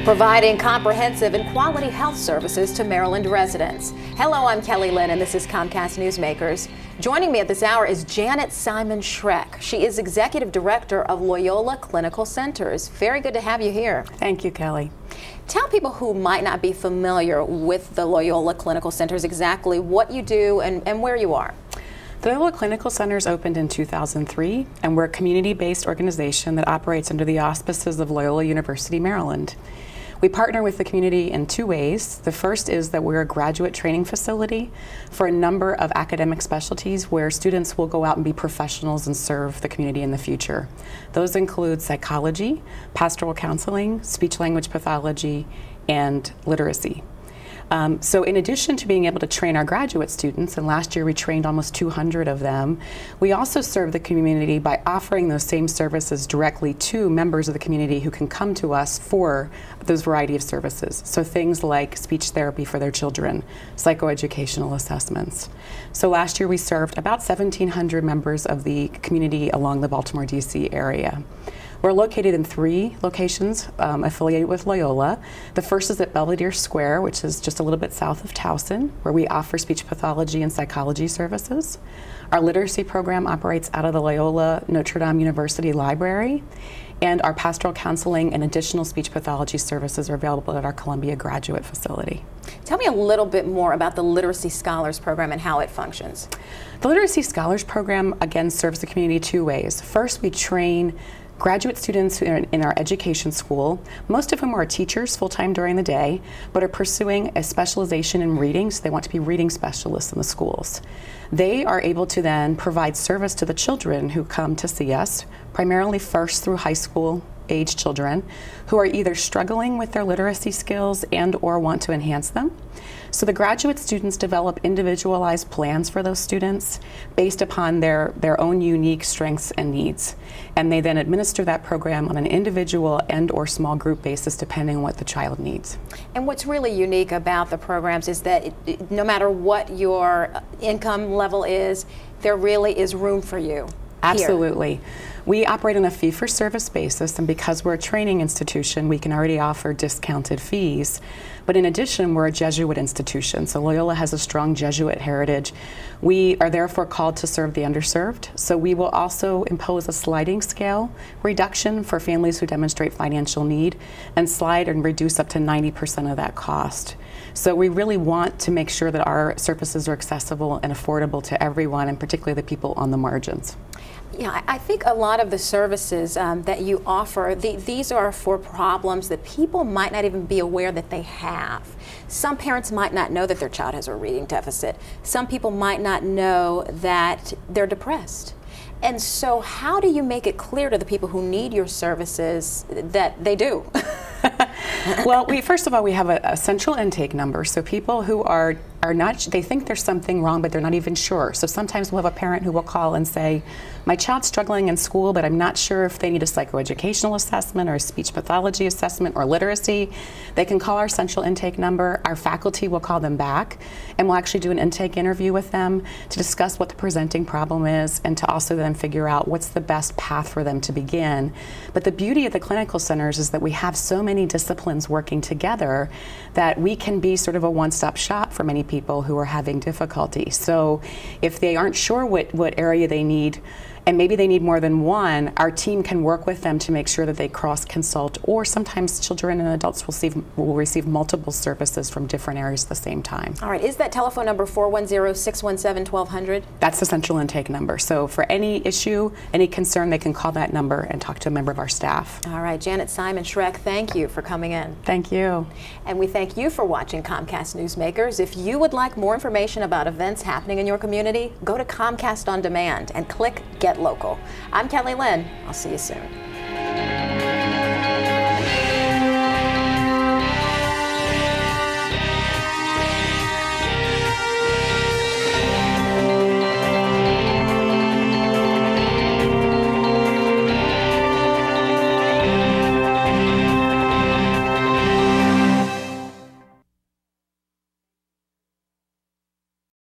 providing comprehensive and quality health services to Maryland residents. Hello, I'm Kelly Lynn, and this is Comcast Newsmakers. Joining me at this hour is Janet Simon Schreck. She is Executive Director of Loyola Clinical Centers. Very good to have you here. Thank you, Kelly. Tell people who might not be familiar with the Loyola Clinical Centers exactly what you do and where you are. The Loyola Clinical Centers opened in 2003, and we're a community-based organization that operates under the auspices of Loyola University, Maryland. We partner with the community in two ways. The first is that we're a graduate training facility for a number of academic specialties where students will go out and be professionals and serve the community in the future. Those include psychology, pastoral counseling, speech-language pathology, and literacy. So in addition to being able to train our graduate students, and last year we trained almost 200 of them, we also serve the community by offering those same services directly to members of the community who can come to us for those variety of services. So things like speech therapy for their children, psychoeducational assessments. So last year we served about 1,700 members of the community along the Baltimore, D.C. area. We're located in 3 locations affiliated with Loyola. The first is at Belvedere Square, which is just a little bit south of Towson, where we offer speech pathology and psychology services. Our literacy program operates out of the Loyola Notre Dame University Library, and our pastoral counseling and additional speech pathology services are available at our Columbia graduate facility. Tell me a little bit more about the Literacy Scholars Program and how it functions. The Literacy Scholars Program, again, serves the community 2 ways. First, we train graduate students in our education school, most of whom are teachers full-time during the day, but are pursuing a specialization in reading, so they want to be reading specialists in the schools. They are able to then provide service to the children who come to see us, primarily first through high school age children, who are either struggling with their literacy skills and or want to enhance them. So the graduate students develop individualized plans for those students based upon their own unique strengths and needs. And they then administer that program on an individual and or small group basis depending on what the child needs. And what's really unique about the programs is that no matter what your income level is, there really is room for you. Absolutely. Here. We operate on a fee-for-service basis, and because we're a training institution, we can already offer discounted fees. But in addition, we're a Jesuit institution, so Loyola has a strong Jesuit heritage. We are therefore called to serve the underserved, so we will also impose a sliding scale reduction for families who demonstrate financial need and slide and reduce up to 90% of that cost. So we really want to make sure that our services are accessible and affordable to everyone, and particularly the people on the margins. Yeah, I think a lot of the services that you offer, these are for problems that people might not even be aware that they have. Some parents might not know that their child has a reading deficit. Some people might not know that they're depressed. And so how do you make it clear to the people who need your services that they do? Well, first of all, we have a central intake number, so people who are not, they think there's something wrong, but they're not even sure. So sometimes we'll have a parent who will call and say, my child's struggling in school, but I'm not sure if they need a psychoeducational assessment or a speech pathology assessment or literacy. They can call our central intake number. Our faculty will call them back, and we'll actually do an intake interview with them to discuss what the presenting problem is and to also then figure out what's the best path for them to begin. But the beauty of the clinical centers is that we have so many disciplines working together that we can be sort of a one-stop shop for many people who are having difficulty. So if they aren't sure what area they need, and maybe they need more than one, our team can work with them to make sure that they cross-consult, or sometimes children and adults will receive multiple services from different areas at the same time. All right, is that telephone number 410-617-1200? That's the central intake number. So for any issue, any concern, they can call that number and talk to a member of our staff. All right, Janet Simon Schreck, thank you for coming in. Thank you. And we thank you for watching Comcast Newsmakers. If you would like more information about events happening in your community, go to Comcast On Demand and click Get Local. I'm Kelly Lynn. I'll see you soon.